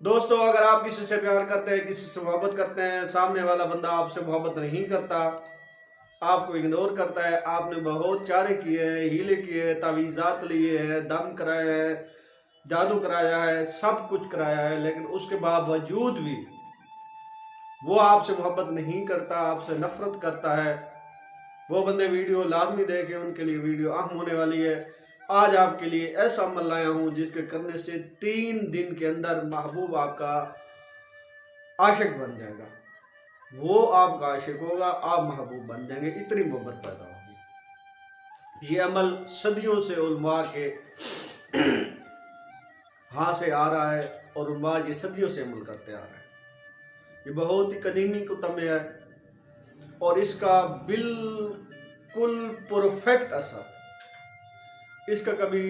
दोस्तों, अगर आप किसी से प्यार करते हैं, किसी से मोहब्बत करते हैं, सामने वाला बंदा आपसे मोहब्बत नहीं करता, आपको इग्नोर करता है, आपने बहुत चारे किए हैं, हीले किए हैं, तावीज़ात लिए हैं, दम कराए हैं, जादू कराया है, सब कुछ कराया है, लेकिन उसके बावजूद भी वो आपसे मोहब्बत नहीं करता, आपसे नफरत करता है, वो बंदे वीडियो लाजमी देखें, उनके लिए वीडियो अहम होने वाली है। आज आपके लिए ऐसा अमल लाया हूं जिसके करने से 3 दिन के अंदर महबूब आपका आशिक बन जाएगा, वो आपका आशिक होगा, आप महबूब बन जाएंगे, इतनी मोहब्बत पैदा होगी। ये अमल सदियों से उलमा के हाथ से आ रहा है और उलमा ये सदियों से अमल करते आ रहे हैं। ये बहुत ही कदीमी कुतुब में है और इसका बिल्कुल परफेक्ट असर, इसका कभी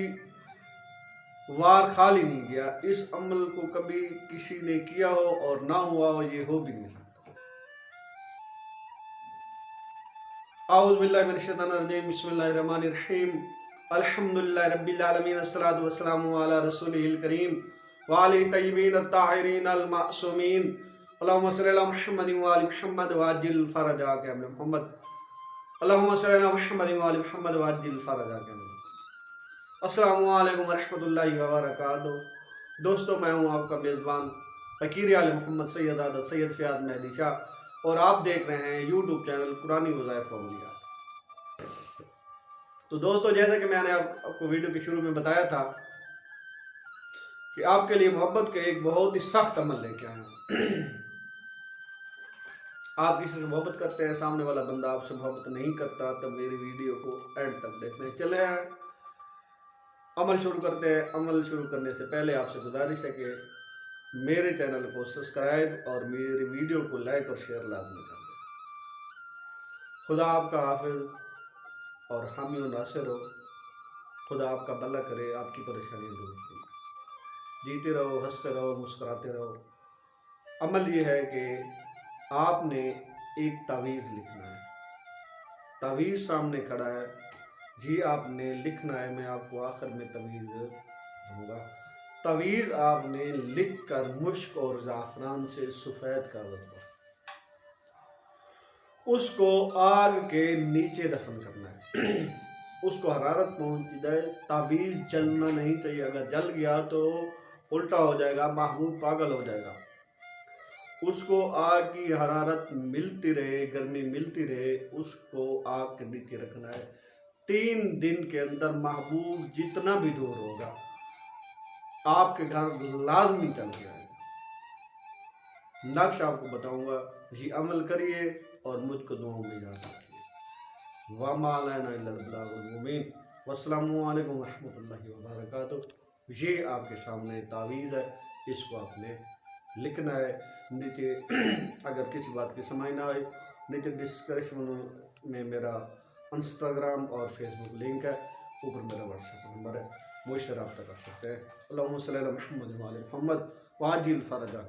वार खाली नहीं गया। इस अमल को कभी किसी ने किया हो और ना हुआ हो, ये हो भी नहीं सकता। आऊज़ु बिल्लाहि मिनश शैतानिर रजीम, बिस्मिल्लाहिर रहमानिर रहीम, अल्हम्दुलिल्लाहि रब्बिल आलमीन, अस्सलातु वस्सलामु अला रसूलिहिल करीम व आलिहि तय्यबीन अत्ताहिरीन अल मासूमीन, अल्लाहुम्मा सल्लि अला मुहम्मदिन व आलि मुहम्मद व अज्जिल फरजाक या मुहम्मद, अल्लाहुम्मा सल्लि अला मुहम्मदिन व आलि मुहम्मद व अज्जिल फरजाक या मुहम्मद। अस्सलामु अलैकुम व रहमतुल्लाहि व बरकातुहू। दोस्तों, मैं हूं आपका मेज़बान फ़कीर आले मोहम्मद सैयद आदत सैयद फ़याद मेहदी शाह और आप देख रहे हैं यूट्यूब चैनल कुरानी वज़ाइफ़ व अमलियात। तो दोस्तों, जैसा कि मैंने आपको वीडियो के शुरू में बताया था कि आपके लिए मोहब्बत के एक बहुत ही सख्त अमल लेके आया हूँ। आप किसी से मोहब्बत करते हैं, सामने वाला बंदा आपसे मोहब्बत नहीं करता, तब मेरी वीडियो को एंड तक देखते हैं। चले अमल शुरू करते हैं। अमल शुरू करने से पहले आपसे गुजारिश है कि मेरे चैनल को सब्सक्राइब और मेरी वीडियो को लाइक और शेयर लाजमी कर दें। खुदा आपका हाफिज और हामी और नासिर हो। खुदा आपका भला करे, आपकी परेशानियाँ दूर करे। जीते रहो, हंसते रहो, मुस्कुराते रहो। अमल ये है कि आपने एक तावीज़ लिखना है। तावीज़ सामने खड़ा है जी, आपने लिखना है, मैं आपको आखिर में तावीज़ दूंगा। तावीज़ आपने लिख कर मुश्क और ज़ाफ़रान से सफ़ेद कागज़ पर उसको आग के नीचे दफन करना है। उसको हरारत पहुंच जाए, तावीज़ जलना नहीं चाहिए। अगर जल गया तो उल्टा हो जाएगा, महबूब पागल हो जाएगा। उसको आग की हरारत मिलती रहे, गर्मी मिलती रहे, उसको आग के नीचे रखना है। 3 दिन के अंदर महबूब जितना भी दूर होगा आपके घर लाजमी चल जाएगा। नक्श आपको बताऊंगा, ये अमल करिए और मुझको दुआओं में याद रखिए। वमा अलैना इल्लल बलागुल मुबीन। वस्सलामु अलैकुम व रहमतुल्लाहि व बरकातुहू। ये आपके सामने तावीज़ है, इसको आपने लिखना है। नीचे अगर किसी बात की समझ ना आए, नीचे डिस्क्रिप्शन में मेरा इंस्टाग्राम और फेसबुक लिंक है, ऊपर मेरा व्हाट्सएप नंबर है, मुझसे रब्ता कर सकते हैं। अल्लाहुम्मा सल्लि अला मुहम्मद व आलि मुहम्मद व अज्जिल फरजाक।